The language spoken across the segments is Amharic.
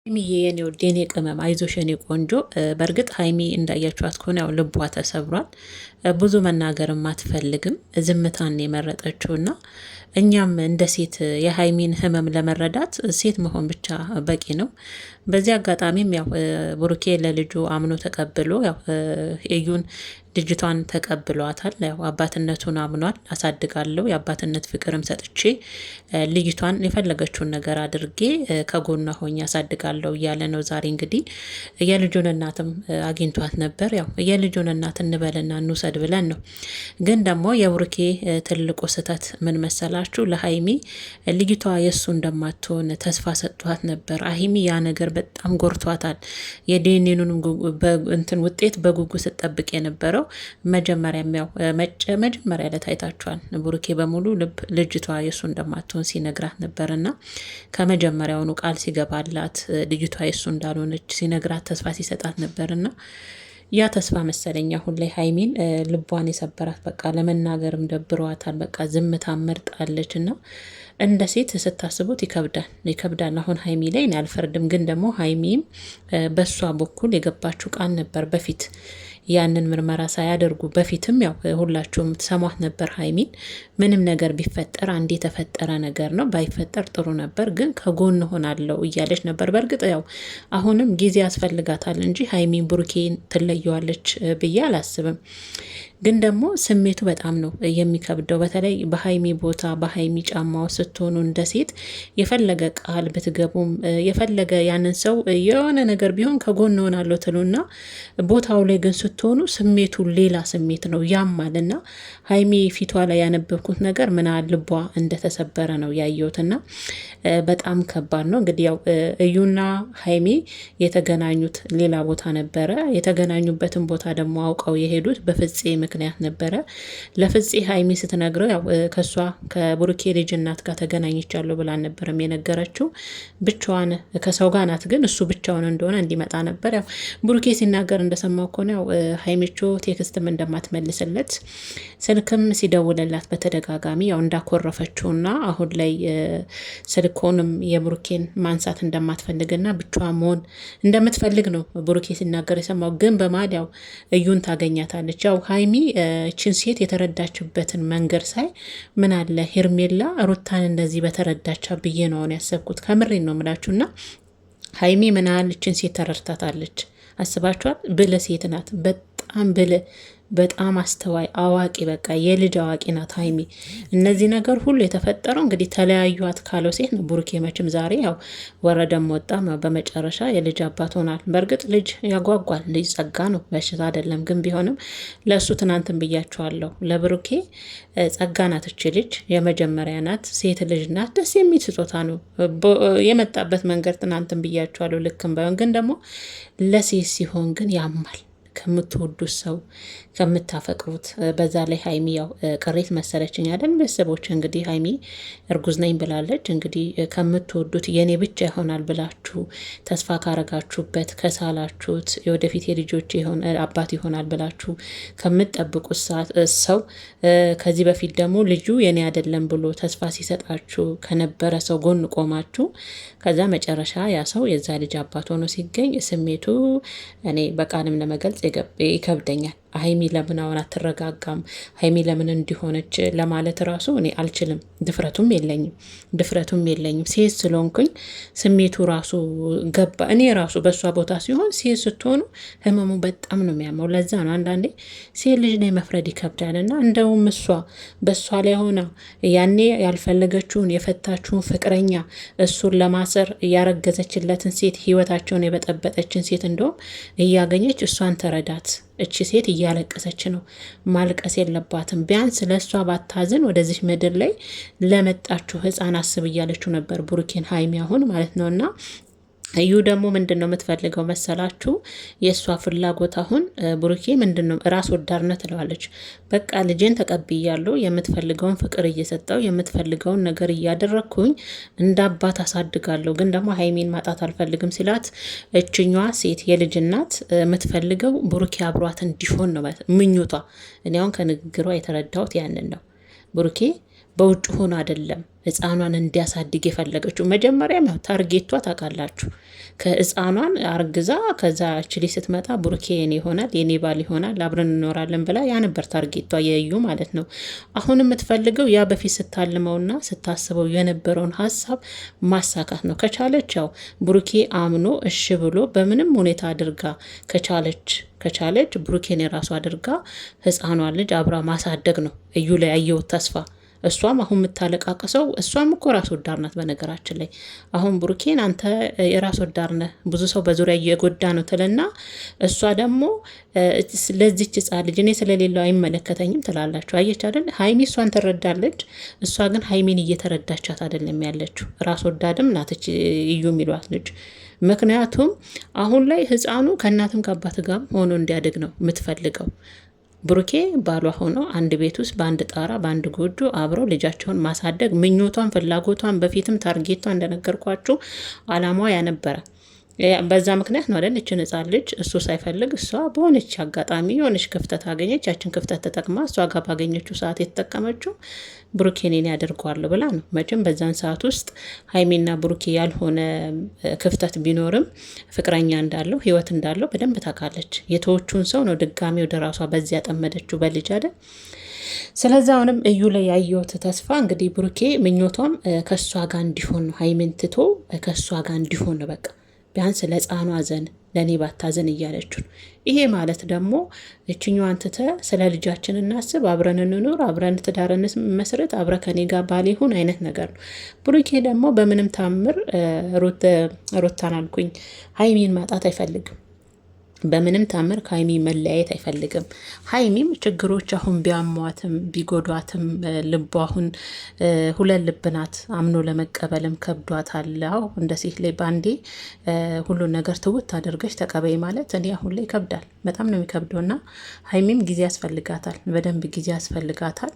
ሀይሚዬ የኔ ውድ የኔ ቅመም አይዞሽ የኔ ቆንጆ። በእርግጥ ሀይሚ እንዳያችኋት ከሆነ ያው ልቧ ተሰብሯል። ብዙ መናገርም አትፈልግም፣ ዝምታን የመረጠችውና እኛም እንደ ሴት የሀይሚን ህመም ለመረዳት ሴት መሆን ብቻ በቂ ነው። በዚህ አጋጣሚም ያው ብሩኬ ለልጁ አምኖ ተቀብሎ ያው እዩን ልጅቷን ተቀብሏታል። ያው አባትነቱን አምኗል። አሳድጋለሁ የአባትነት ፍቅርም ሰጥቼ ልጅቷን የፈለገችውን ነገር አድርጌ ከጎኗ ሆኜ አሳድጋለሁ እያለ ነው። ዛሬ እንግዲህ የልጁን እናትም አግኝቷት ነበር። ያው የልጁን እናት እንበልና እንውሰድ ብለን ነው። ግን ደግሞ የብሩኬ ትልቁ ስህተት ምን መሰላችሁ? ለሀይሚ ልጅቷ የእሱ እንደማትሆን ተስፋ ሰጥቷት ነበር። ሀይሚ ያ ነገር በጣም ጎርቷታል። የዲኤንኤኑን እንትን ውጤት በጉጉ ስትጠብቅ የነበረው መጀመሪያ ዕለት አይታችኋል። ብሩኬ በሙሉ ልብ ልጅቷ የእሱ እንደማትሆን ሲነግራት ነበርና ከመጀመሪያውኑ ቃል ሲገባላት ልጅቷ የእሱ እንዳልሆነች ሲነግራት ተስፋ ሲሰጣት ነበርና ያ ተስፋ መሰለኝ አሁን ላይ ሀይሚን ልቧን የሰበራት። በቃ ለመናገርም ደብሯታል። በቃ ዝምታ መርጣለች እና እንደ ሴት ስታስቡት ይከብዳል። አሁን ሀይሚ ላይ እኔ አልፈርድም፣ ግን ደግሞ ሀይሚም በሷ በኩል የገባችው ቃል ነበር በፊት ያንን ምርመራ ሳያደርጉ በፊትም ያው ሁላችሁም ትሰሟት ነበር። ሀይሚን ምንም ነገር ቢፈጠር አንድ የተፈጠረ ነገር ነው፣ ባይፈጠር ጥሩ ነበር፣ ግን ከጎን ሆናለሁ እያለች ነበር። በእርግጥ ያው አሁንም ጊዜ ያስፈልጋታል እንጂ ሀይሚን ብሩኬን ትለየዋለች ብዬ አላስብም። ግን ደግሞ ስሜቱ በጣም ነው የሚከብደው። በተለይ በሀይሚ ቦታ በሀይሚ ጫማው ስትሆኑ እንደ ሴት የፈለገ ቃል ብትገቡም የፈለገ ያንን ሰው የሆነ ነገር ቢሆን ከጎን ሆናለሁ ትሉና ቦታው ላይ ግን ስትሆኑ ስሜቱ ሌላ ስሜት ነው፣ ያማልና ሀይሚ ፊቷ ላይ ያነበብኩት ነገር ምን ልቧ እንደተሰበረ ነው ያየሁትና በጣም ከባድ ነው። እንግዲህ ያው እዩና ሀይሚ የተገናኙት ሌላ ቦታ ነበረ። የተገናኙበትን ቦታ ደግሞ አውቀው የሄዱት በፍፄ ምክንያት ነበረ። ለፍፄ ሀይሚ ስትነግረው ያው ከሷ ከብሩኬ ልጅ እናት ጋር ተገናኝቻለሁ ብላ ነበርም የነገረችው። ብቻዋን ከሰው ጋር ናት፣ ግን እሱ ብቻውን እንደሆነ እንዲመጣ ነበር። ያው ብሩኬ ሲናገር እንደሰማው ከሆነ ያው ሀይሚቾ ቴክስትም እንደማትመልስለት ስልክም ሲደውልላት በተደጋጋሚ ያው እንዳኮረፈችውና አሁን ላይ ስልኮንም የብሩኬን ማንሳት እንደማትፈልግና ብቻዋን መሆን እንደምትፈልግ ነው ብሩኬ ሲናገር የሰማው። ግን በመሀል ያው እዩን ታገኛታለች። ያው ሀይሚ ችን ሴት የተረዳችበትን መንገድ ሳይ ምን አለ ሄርሜላ ሩታን እንደዚህ በተረዳቻ ብዬ ነው ያሰብኩት። ከምሬን ነው ምላችሁና ሀይሚ ምን ያህል ችን ሴት ተረድታታለች አስባችኋል? ብልህ ሴት ናት። በጣም ብልህ፣ በጣም አስተዋይ፣ አዋቂ፣ በቃ የልጅ አዋቂ ናት ሀይሚ። እነዚህ ነገር ሁሉ የተፈጠረው እንግዲህ ተለያዩት ካለው ሴት ነው። ብሩኬ መቼም ዛሬ ያው ወረደም ወጣም በመጨረሻ የልጅ አባት ሆናል። በእርግጥ ልጅ ያጓጓል፣ ልጅ ጸጋ ነው፣ በሽታ አይደለም። ግን ቢሆንም ለእሱ ትናንትን ብያቸዋለሁ፣ ለብሩኬ ጸጋ ናት። እች ልጅ የመጀመሪያ ናት፣ ሴት ልጅ ናት። ደስ የሚል ስጦታ ነው የመጣበት መንገድ። ትናንትን ብያቸዋለሁ። ልክም ባይሆን ግን ደግሞ ለሴት ሲሆን ግን ያማል። ከምትወዱት ሰው ከምታፈቅሩት፣ በዛ ላይ ሀይሚ ያው ቅሬት መሰለችኝ አይደል? ቤተሰቦች እንግዲህ ሀይሚ እርጉዝ ነኝ ብላለች። እንግዲህ ከምትወዱት የኔ ብቻ ይሆናል ብላችሁ ተስፋ ካረጋችሁበት፣ ከሳላችሁት የወደፊት የልጆች አባት ይሆናል ብላችሁ ከምትጠብቁት ሰው ከዚህ በፊት ደግሞ ልጁ የኔ አይደለም ብሎ ተስፋ ሲሰጣችሁ ከነበረ ሰው ጎን ቆማችሁ ከዛ መጨረሻ ያ ሰው የዛ ልጅ አባት ሆኖ ሲገኝ ስሜቱ እኔ በቃልም ለመግለጽ ይከብደኛል። ሀይሚ ለምን አሁን አትረጋጋም? ሀይሚ ለምን እንዲሆነች ለማለት ራሱ እኔ አልችልም። ድፍረቱም የለኝም። ሴት ስለሆንኩኝ ስሜቱ ራሱ ገባ። እኔ ራሱ በእሷ ቦታ ሲሆን ሴት ስትሆኑ ህመሙ በጣም ነው የሚያመው። ለዛ ነው አንዳንዴ ሴት ልጅ ላይ መፍረድ ይከብዳልና እንደውም እሷ በእሷ ላይ ሆና ያኔ ያልፈለገችውን የፈታችውን ፍቅረኛ እሱን ለማሰር ያረገዘችለትን ሴት ህይወታቸውን የበጠበጠችን ሴት እንደውም እያገኘች እሷን ተረዳት። እቺ ሴት እያለቀሰች ነው። ማልቀስ የለባትም። ቢያንስ ለእሷ ባታዝን ወደዚህ ምድር ላይ ለመጣችሁ ህፃን አስብ እያለችው ነበር ብሩኬን ሀይሚ አሁን ማለት ነውና እዩ ደግሞ ምንድን ነው የምትፈልገው መሰላችሁ? የእሷ ፍላጎት አሁን ብሩኬ ምንድን ነው ራስ ወዳድነት ትለዋለች። በቃ ልጄን ተቀብያለሁ፣ የምትፈልገውን ፍቅር እየሰጠው የምትፈልገውን ነገር እያደረግኩኝ እንደ አባት አሳድጋለሁ፣ ግን ደግሞ ሀይሚን ማጣት አልፈልግም ሲላት እችኛዋ ሴት የልጅ እናት የምትፈልገው ብሩኬ አብሯት እንዲሆን ነው ምኞቷ። እኔ አሁን ከንግግሯ የተረዳሁት ያንን ነው። ብሩኬ በውጭ ሆኖ አይደለም ህፃኗን እንዲያሳድግ የፈለገችው። መጀመሪያም ያው ታርጌቷ ታውቃላችሁ፣ ከህፃኗን አርግዛ ከዛ ችሊ ስትመጣ ብሩኬ የኔ ይሆናል የኔ ባል ይሆናል አብረን እንኖራለን ብላ ያ ነበር ታርጌቷ የዩ ማለት ነው። አሁን የምትፈልገው ያ በፊት ስታልመውና ስታስበው የነበረውን ሀሳብ ማሳካት ነው። ከቻለች ያው ብሩኬ አምኖ እሺ ብሎ በምንም ሁኔታ አድርጋ ከቻለች ብሩኬን የራሱ አድርጋ ህፃኗን ልጅ አብራ ማሳደግ ነው እዩ ላይ ያየው ተስፋ። እሷም አሁን የምታለቃቅሰው እሷም እኮ ራስ ወዳድ ናት። በነገራችን ላይ አሁን ብሩኬን አንተ የራስ ወዳድ ነህ፣ ብዙ ሰው በዙሪያ እየጎዳ ነው ትልና እሷ ደግሞ ለዚች ህፃን ልጅ እኔ ስለሌለው አይመለከተኝም ትላላችሁ። አየች አይደል? ሀይሚ እሷን ትረዳለች፣ እሷ ግን ሀይሚን እየተረዳቻት አይደለም ያለችው። ራስ ወዳድም ናት እዩ የሚሏት ልጅ። ምክንያቱም አሁን ላይ ህፃኑ ከእናትም ከአባት ጋር ሆኖ እንዲያድግ ነው የምትፈልገው። ብሩኬ ባሏ ሆኖ አንድ ቤት ውስጥ በአንድ ጣራ በአንድ ጎጆ አብረው ልጃቸውን ማሳደግ ምኞቷን፣ ፍላጎቷን በፊትም ታርጌቷ እንደነገርኳችሁ አላማዋ ያነበረ በዛ ምክንያት ነው አይደል? እችን ህጻን ልጅ እሱ ሳይፈልግ እሷ በሆነች አጋጣሚ የሆነች ክፍተት አገኘች። ያችን ክፍተት ተጠቅማ እሷ ጋር ባገኘችው ሰዓት የተጠቀመችው ብሩኬ እኔን ያደርገዋለሁ ብላ ነው። መቼም በዛን ሰዓት ውስጥ ሀይሚና ብሩኬ ያልሆነ ክፍተት ቢኖርም ፍቅረኛ እንዳለው ህይወት እንዳለው በደንብ ታውቃለች። የተወቹን ሰው ነው ድጋሚ ወደ ራሷ በዚህ ያጠመደችው በልጅ አይደል? ስለዚህ አሁንም እዩ ላይ ያየሁት ተስፋ እንግዲህ ብሩኬ ምኞቷም ከእሷ ጋር እንዲሆን ነው። ሀይሚን ትቶ ከእሷ ጋር እንዲሆን ነው በቃ ቢያንስ ለህፃኗ ዘን ለእኔ ባታዘን እያለችው። ይሄ ማለት ደግሞ እችኛዋን ትተ ስለ ልጃችን እናስብ፣ አብረን እንኑር፣ አብረን ትዳርን መስረት፣ አብረ ከኔ ጋር ባል ይሁን አይነት ነገር ነው። ብሩኬ ደግሞ በምንም ታምር ሩታን አልኩኝ ሀይሚን ማጣት አይፈልግም። በምንም ታምር ከሀይሚ መለያየት አይፈልግም። ሀይሚም ችግሮች አሁን ቢያሟትም ቢጎዷትም ልቧ አሁን ሁለት ልብ ናት። አምኖ ለመቀበልም ከብዷታል። አዎ እንደ ሴት ላይ ባንዴ ሁሉን ነገር ትውት አድርገሽ ተቀበይ ማለት እኔ አሁን ላይ ይከብዳል፣ በጣም ነው የሚከብደው። እና ሀይሚም ጊዜ ያስፈልጋታል፣ በደንብ ጊዜ ያስፈልጋታል።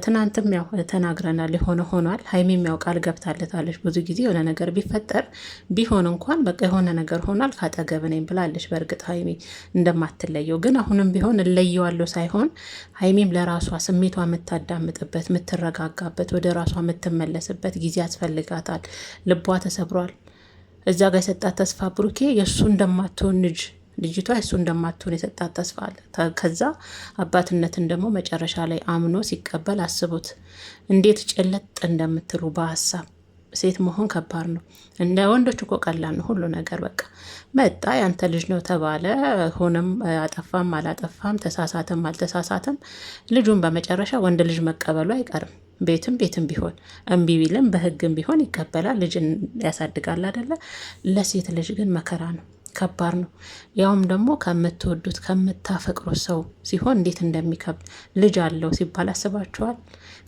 ትናንትም ያው ተናግረናል፣ የሆነ ሆኗል። ሀይሚም ያው ቃል ገብታለታለች ብዙ ጊዜ የሆነ ነገር ቢፈጠር ቢሆን እንኳን በቃ የሆነ ነገር ሆኗል ካጠገብ ነኝ ብላለች። በእርግጥ ሀይሚ እንደማትለየው ግን አሁንም ቢሆን እለየዋለሁ ሳይሆን ሀይሚም ለራሷ ስሜቷ የምታዳምጥበት የምትረጋጋበት ወደ ራሷ የምትመለስበት ጊዜ ያስፈልጋታል። ልቧ ተሰብሯል። እዛ ጋር የሰጣት ተስፋ ብሩኬ የእሱ እንደማትሆን ልጅቷ የእሱ እንደማትሆን የሰጣት ተስፋ አለ። ከዛ አባትነትን ደግሞ መጨረሻ ላይ አምኖ ሲቀበል አስቡት እንዴት ጭለጥ እንደምትሉ በሀሳብ ሴት መሆን ከባድ ነው። እንደ ወንዶች እኮ ቀላል ነው ሁሉ ነገር። በቃ መጣ ያንተ ልጅ ነው ተባለ፣ ሆነም አጠፋም አላጠፋም ተሳሳተም አልተሳሳተም ልጁን በመጨረሻ ወንድ ልጅ መቀበሉ አይቀርም። ቤትም ቢሆን እምቢ ቢልም በህግም ቢሆን ይቀበላል፣ ልጅን ያሳድጋል አይደለ? ለሴት ልጅ ግን መከራ ነው፣ ከባድ ነው። ያውም ደግሞ ከምትወዱት ከምታፈቅሩት ሰው ሲሆን እንዴት እንደሚከብድ ልጅ አለው ሲባል አስባችኋል?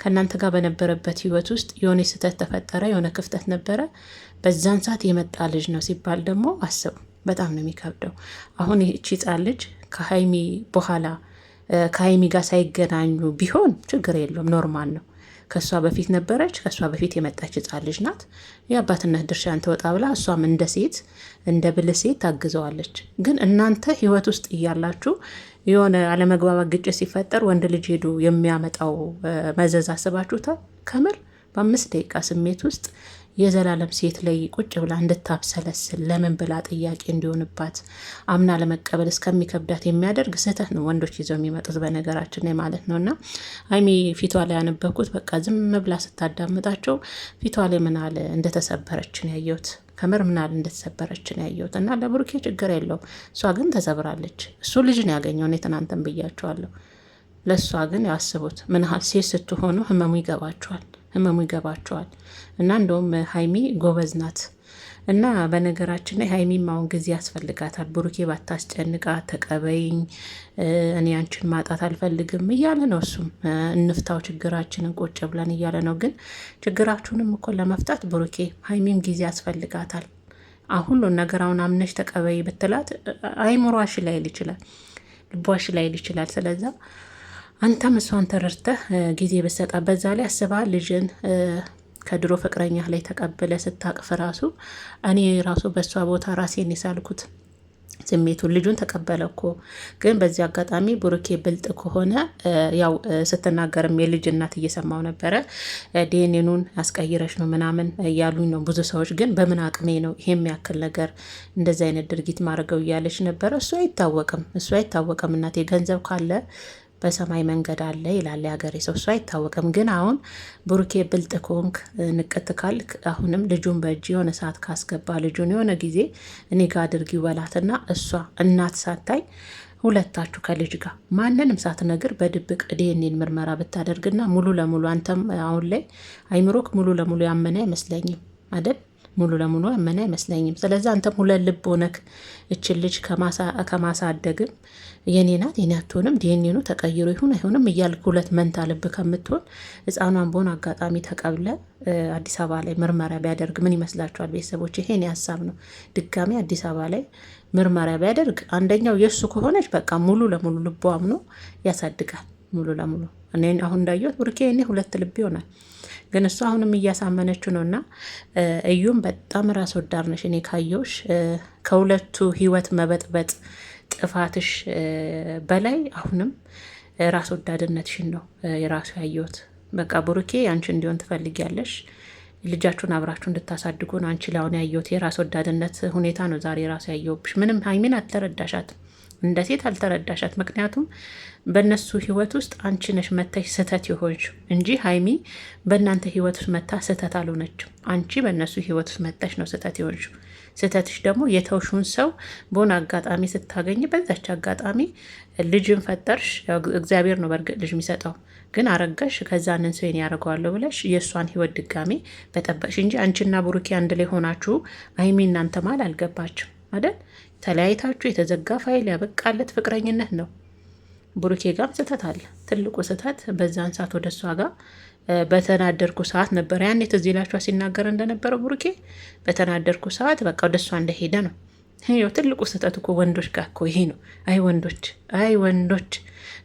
ከእናንተ ጋር በነበረበት ህይወት ውስጥ የሆነ ስህተት ተፈጠረ፣ የሆነ ክፍተት ነበረ፣ በዛን ሰዓት የመጣ ልጅ ነው ሲባል ደግሞ አስቡ፣ በጣም ነው የሚከብደው። አሁን ይህቺ ህፃን ልጅ ከሀይሚ በኋላ ከሀይሚ ጋር ሳይገናኙ ቢሆን ችግር የለውም፣ ኖርማል ነው። ከእሷ በፊት ነበረች፣ ከእሷ በፊት የመጣች ህፃን ልጅ ናት። የአባትነት ድርሻን ተወጣ ብላ እሷም እንደ ሴት እንደ ብልህ ሴት ታግዘዋለች። ግን እናንተ ህይወት ውስጥ እያላችሁ የሆነ አለመግባባት ግጭት ሲፈጠር ወንድ ልጅ ሄዱ የሚያመጣው መዘዝ አስባችሁታል? ከምር በ5 ደቂቃ ስሜት ውስጥ የዘላለም ሴት ላይ ቁጭ ብላ እንድታብሰለስል ለምን ብላ ጥያቄ እንዲሆንባት አምና ለመቀበል እስከሚከብዳት የሚያደርግ ስህተት ነው ወንዶች ይዘው የሚመጡት በነገራችን ላይ ማለት ነው። እና ሀይሚ ፊቷ ላይ ያነበኩት በቃ ዝም ብላ ስታዳምጣቸው ፊቷ ላይ ምናል እንደተሰበረችን ያየሁት፣ ከምር ምናል እንደተሰበረችን ያየሁት። እና ለብሩኬ ችግር የለውም፣ እሷ ግን ተሰብራለች። እሱ ልጅ ነው ያገኘው፣ እኔ ትናንትን ብያቸዋለሁ። ለእሷ ግን ያስቡት ምን ያህል ሴት ስትሆኑ ህመሙ ይገባቸዋል። እና እንደውም ሀይሚ ጎበዝ ናት። እና በነገራችን ላይ ሀይሚም አሁን ጊዜ ያስፈልጋታል። ብሩኬ ባታስጨንቃት፣ ተቀበይኝ፣ እኔ አንቺን ማጣት አልፈልግም እያለ ነው። እሱም እንፍታው ችግራችንን ቁጭ ብለን እያለ ነው። ግን ችግራችሁንም እኮ ለመፍታት ብሩኬ ሀይሚም ጊዜ ያስፈልጋታል። ሁሉን ነገር አሁን አምነሽ ተቀበይ ብትላት አይምሯሽ ላይል ይችላል፣ ልቧሽ ላይል ይችላል። ስለዛ አንተም እሷን ተረድተህ ጊዜ ብትሰጣ፣ በዛ ላይ አስባ ልጅን ከድሮ ፍቅረኛ ላይ ተቀብለ ስታቅፍ ራሱ እኔ ራሱ በእሷ ቦታ ራሴን የሳልኩት ስሜቱን ልጁን ተቀበለ እኮ። ግን በዚህ አጋጣሚ ብሩኬ ብልጥ ከሆነ ያው ስትናገርም የልጅ እናት እየሰማው ነበረ። ዲኤንኤኑን ያስቀይረች ነው ምናምን እያሉኝ ነው ብዙ ሰዎች። ግን በምን አቅሜ ነው ይሄ የሚያክል ነገር እንደዚህ አይነት ድርጊት ማድረገው እያለች ነበረ። እሱ አይታወቅም እናቴ፣ ገንዘብ ካለ በሰማይ መንገድ አለ ይላል የሀገሬ ሰው። እሱ አይታወቅም። ግን አሁን ብሩኬ ብልጥ ከሆንክ ንቀት ካልክ አሁንም ልጁን በእጅ የሆነ ሰዓት ካስገባ ልጁን የሆነ ጊዜ እኔ ጋ አድርጊ በላትና እሷ እናት ሳታይ ሁለታችሁ ከልጅ ጋር ማንንም ሳትነግር በድብቅ ዲኤንኤን ምርመራ ብታደርግና ሙሉ ለሙሉ አንተም አሁን ላይ አይምሮክ ሙሉ ለሙሉ ያመነ አይመስለኝም አይደል? ሙሉ ለሙሉ ያመነ አይመስለኝም። ስለዚህ አንተም ሁለት ልብ ሆነክ እችን ልጅ ከማሳደግም የኔ ናት የኔ አትሆንም ዲኤንኤኑ ተቀይሮ ይሁን አይሆንም እያልክ ሁለት መንታ ልብ ከምትሆን ህፃኗን በሆነ አጋጣሚ ተቀብለ አዲስ አበባ ላይ ምርመራ ቢያደርግ ምን ይመስላችኋል ቤተሰቦች? ይሄን ሀሳብ ነው። ድጋሚ አዲስ አበባ ላይ ምርመራ ቢያደርግ አንደኛው የእሱ ከሆነች በቃ ሙሉ ለሙሉ ልቦ አምኖ ያሳድጋል። ሙሉ ለሙሉ እኔ አሁን እንዳየሁት ብሩኬ እኔ ሁለት ልብ ይሆናል። ግን እሱ አሁንም እያሳመነችው ነው። እና እዩም በጣም ራስ ወዳድ ነሽ። እኔ ካየውሽ ከሁለቱ ህይወት መበጥበጥ ጥፋትሽ በላይ አሁንም ራስ ወዳድነትሽን ነው የራሱ ያየሁት። በቃ ብሩኬ አንቺ እንዲሆን ትፈልጊያለሽ፣ ልጃችሁን አብራችሁ እንድታሳድጉ ነው። አንቺ ላይ አሁን ያየሁት የራስ ወዳድነት ሁኔታ ነው ዛሬ ራሱ ያየሁብሽ። ምንም ሀይሚን አልተረዳሻትም፣ እንደ ሴት አልተረዳሻት። ምክንያቱም በእነሱ ህይወት ውስጥ አንቺ ነሽ መታሽ ስህተት የሆንሽው እንጂ ሀይሚ በእናንተ ህይወት ውስጥ መታ ስህተት አልሆነችም። አንቺ በእነሱ ህይወት ውስጥ መታሽ ነው ስህተት የሆንሽው። ስህተትሽ ደግሞ የተውሹን ሰው በሆነ አጋጣሚ ስታገኝ በዛች አጋጣሚ ልጅን ፈጠርሽ። እግዚአብሔር ነው በእርግጥ ልጅ የሚሰጠው፣ ግን አረጋሽ። ከዛንን ሰው ያደርገዋለሁ ብለሽ የእሷን ህይወት ድጋሚ በጠበቅሽ እንጂ አንቺና ብሩኬ አንድ ላይ ሆናችሁ ሀይሚ እናንተ ማል አልገባችሁ አይደል? ተለያይታችሁ የተዘጋ ፋይል ያበቃለት ፍቅረኝነት ነው። ብሩኬ ጋም ስህተት አለ። ትልቁ ስህተት በዛን ሰዓት ወደ እሷ ጋር በተናደርኩ ሰዓት ነበር። ያኔ ትዝ ይላችኋል ሲናገር እንደነበረው ብሩኬ በተናደርኩ ሰዓት በቃ ወደ እሷ እንደሄደ ነው። ይኸው ትልቁ ስህተት እኮ ወንዶች ጋር እኮ ይሄ ነው። አይ ወንዶች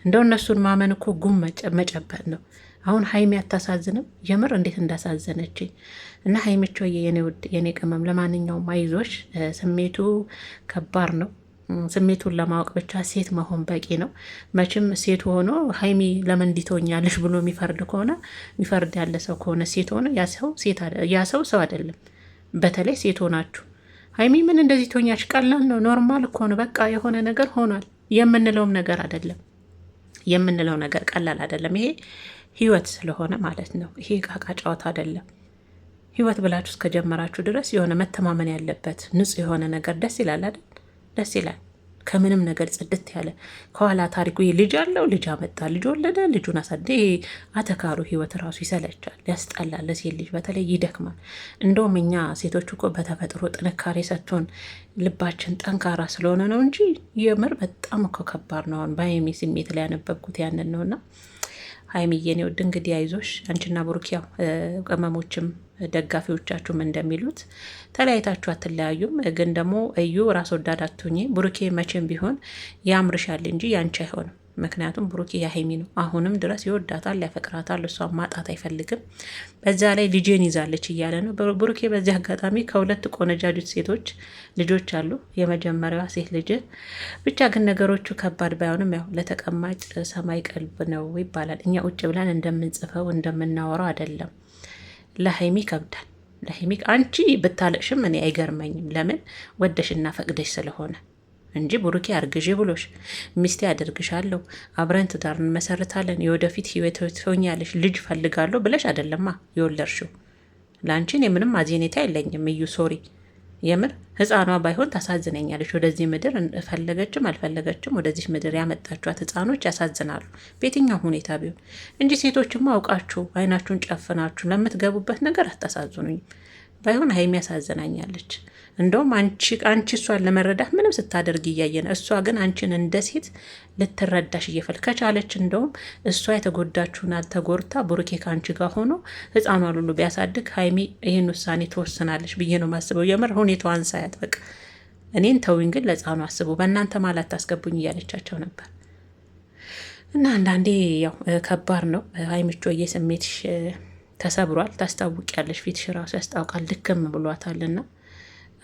እንደው እነሱን ማመን እኮ ጉም መጨበጥ ነው። አሁን ሀይሚ አታሳዝንም? የምር እንዴት እንዳሳዘነችኝ እና ሀይሚቾ የኔ ውድ የኔ ቅመም፣ ለማንኛውም አይዞሽ። ስሜቱ ከባድ ነው። ስሜቱን ለማወቅ ብቻ ሴት መሆን በቂ ነው። መቼም ሴት ሆኖ ሀይሚ ለምን እንዲትሆኛለሽ ብሎ የሚፈርድ ከሆነ የሚፈርድ ያለ ሰው ከሆነ ሴት ሆነ ያ ሰው ሰው አይደለም። በተለይ ሴት ሆናችሁ ሀይሚ ምን እንደዚህ ትሆኛለሽ? ቀላል ነው፣ ኖርማል እኮ ነው። በቃ የሆነ ነገር ሆኗል የምንለውም ነገር አይደለም። የምንለው ነገር ቀላል አይደለም። ይሄ ህይወት ስለሆነ ማለት ነው። ይሄ ቃቃ ጨዋታ አይደለም። ህይወት ብላችሁ እስከጀመራችሁ ድረስ የሆነ መተማመን ያለበት ንጹህ የሆነ ነገር ደስ ይላል አይደል? ደስ ይላል። ከምንም ነገር ጽድት ያለ ከኋላ ታሪኩ ልጅ አለው፣ ልጅ አመጣ፣ ልጅ ወለደ፣ ልጁን አሳደ። አተካሩ ህይወት ራሱ ይሰለቻል፣ ያስጠላል። ለሴት ልጅ በተለይ ይደክማል። እንደውም እኛ ሴቶች እኮ በተፈጥሮ ጥንካሬ ሰጥቶን ልባችን ጠንካራ ስለሆነ ነው እንጂ የምር በጣም እኮ ከባድ ነው። አሁን በሀይሚ ስሜት ላይ ያነበብኩት ያንን ነውና ሀይሚዬን ውድ እንግዲህ አይዞሽ። አንቺና ብሩክ ያው ቅመሞችም ደጋፊዎቻችሁም እንደሚሉት ተለያይታችሁ አትለያዩም። ግን ደግሞ እዩ ራስ ወዳድ አትሁኚ። ብሩኬ መቼም ቢሆን ያምርሻል እንጂ ያንቺ አይሆንም። ምክንያቱም ብሩኬ የሀይሚ ነው። አሁንም ድረስ ይወዳታል፣ ያፈቅራታል። እሷን ማጣት አይፈልግም። በዛ ላይ ልጄን ይዛለች እያለ ነው ብሩኬ። በዚህ አጋጣሚ ከሁለት ቆነጃጁት ሴቶች ልጆች አሉ። የመጀመሪያዋ ሴት ልጅ ብቻ ግን ነገሮቹ ከባድ ባይሆንም ያው ለተቀማጭ ሰማይ ቀልብ ነው ይባላል። እኛ ውጭ ብለን እንደምንጽፈው እንደምናወራው አይደለም። ለሀይሚ ከብዳል። ለሀይሚ አንቺ ብታለቅሽም እኔ አይገርመኝም። ለምን ወደሽና ፈቅደሽ ስለሆነ እንጂ ብሩኬ አርግዤ ብሎሽ ሚስቴ አደርግሻለሁ፣ አብረን ትዳር እንመሰርታለን፣ የወደፊት ህይወት ትሆኛለሽ፣ ልጅ ፈልጋለሁ ብለሽ አይደለማ የወለድሽው። ለአንቺን የምንም አዜኔታ የለኝም እዩ፣ ሶሪ። የምር ህፃኗ ባይሆን ታሳዝነኛለች። ወደዚህ ምድር ፈለገችም አልፈለገችም ወደዚህ ምድር ያመጣችኋት ህፃኖች ያሳዝናሉ፣ በየትኛው ሁኔታ ቢሆን እንጂ ሴቶችማ አውቃችሁ አይናችሁን ጨፍናችሁ ለምትገቡበት ነገር አታሳዝኑኝም። ባይሆን ሀይሚ ያሳዝናኛለች። እንደውም አንቺ እሷን ለመረዳት ምንም ስታደርግ እያየን፣ እሷ ግን አንቺን እንደ ሴት ልትረዳሽ ከቻለች እንደውም እሷ የተጎዳችሁን አልተጎርታ ብሩኬ ከአንቺ ጋር ሆኖ ህፃኗን ሁሉ ቢያሳድግ ሀይሚ ይህን ውሳኔ ትወስናለች ብዬ ነው ማስበው። የምር ሁኔታዋን ሳያት በቃ እኔን ተውኝ፣ ግን ለህፃኑ አስቡ፣ በእናንተ ማለት ታስገቡኝ እያለቻቸው ነበር። እና አንዳንዴ ያው ከባድ ነው። ሀይሚቾዬ ስሜትሽ ተሰብሯል፣ ታስታውቂያለሽ። ፊትሽ ራሱ ያስታውቃል። ልክም ብሏታልና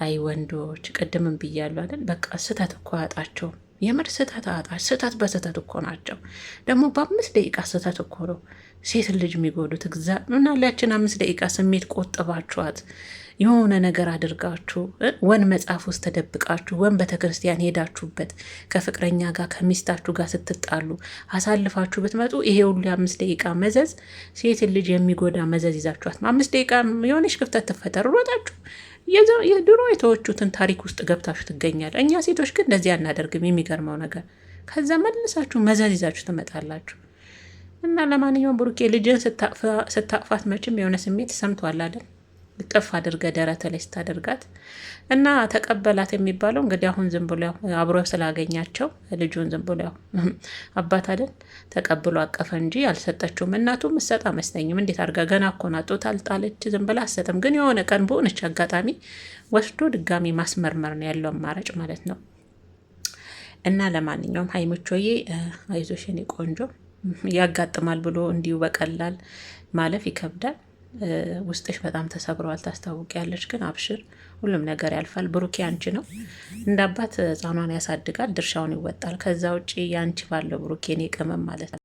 አይ ወንዶች ቅድምም ብያለሁ አይደል? በቃ ስህተት እኮ አያጣቸውም። የምር ስህተት አያጣች ስህተት በስህተት እኮ ናቸው። ደግሞ በ5 ደቂቃ ስህተት እኮ ነው ሴት ልጅ የሚጎዱት። ምናላችን 5 ደቂቃ ስሜት ቆጥባችኋት የሆነ ነገር አድርጋችሁ ወን መጽሐፍ ውስጥ ተደብቃችሁ ወን ቤተክርስቲያን ሄዳችሁበት ከፍቅረኛ ጋር ከሚስታችሁ ጋር ስትጣሉ አሳልፋችሁ ብትመጡ ይሄ ሁሉ 5 ደቂቃ መዘዝ ሴት ልጅ የሚጎዳ መዘዝ ይዛችኋት 5 ደቂቃ የሆነች ክፍተት ትፈጠር ሮጣችሁ የድሮ የተወቹትን ታሪክ ውስጥ ገብታችሁ ትገኛል። እኛ ሴቶች ግን እንደዚህ አናደርግም። የሚገርመው ነገር ከዛ መልሳችሁ መዘዝ ይዛችሁ ትመጣላችሁ። እና ለማንኛውም ብሩኬ ልጅን ስታቅፋት መቼም የሆነ ስሜት ሰምቷል አይደል? ቅፍ አድርገ ደረተ ላይ ስታደርጋት እና ተቀበላት የሚባለው እንግዲህ አሁን ዝም ብሎ አብሮ ስላገኛቸው ልጁን ዝም ብሎ አባት አይደል ተቀብሎ አቀፈ እንጂ አልሰጠችውም። እናቱም እሰጥ አይመስለኝም። እንዴት አድርጋ ገና እኮ ናት ጡት አልጣለች ዝም ብላ አሰጥም። ግን የሆነ ቀን በሆነች አጋጣሚ ወስዶ ድጋሚ ማስመርመር ነው ያለው አማራጭ ማለት ነው። እና ለማንኛውም ሀይሚቾዬ አይዞሽ የኔ ቆንጆ፣ ያጋጥማል ብሎ እንዲሁ በቀላል ማለፍ ይከብዳል። ውስጥሽ በጣም ተሰብረዋል ታስታውቂያለሽ። ግን አብሽር፣ ሁሉም ነገር ያልፋል። ብሩኬ አንቺ ነው እንደ አባት ሕፃኗን ያሳድጋል፣ ድርሻውን ይወጣል። ከዛ ውጭ ያንቺ ባለው ብሩኬ እኔ ቅመም ማለት ነው።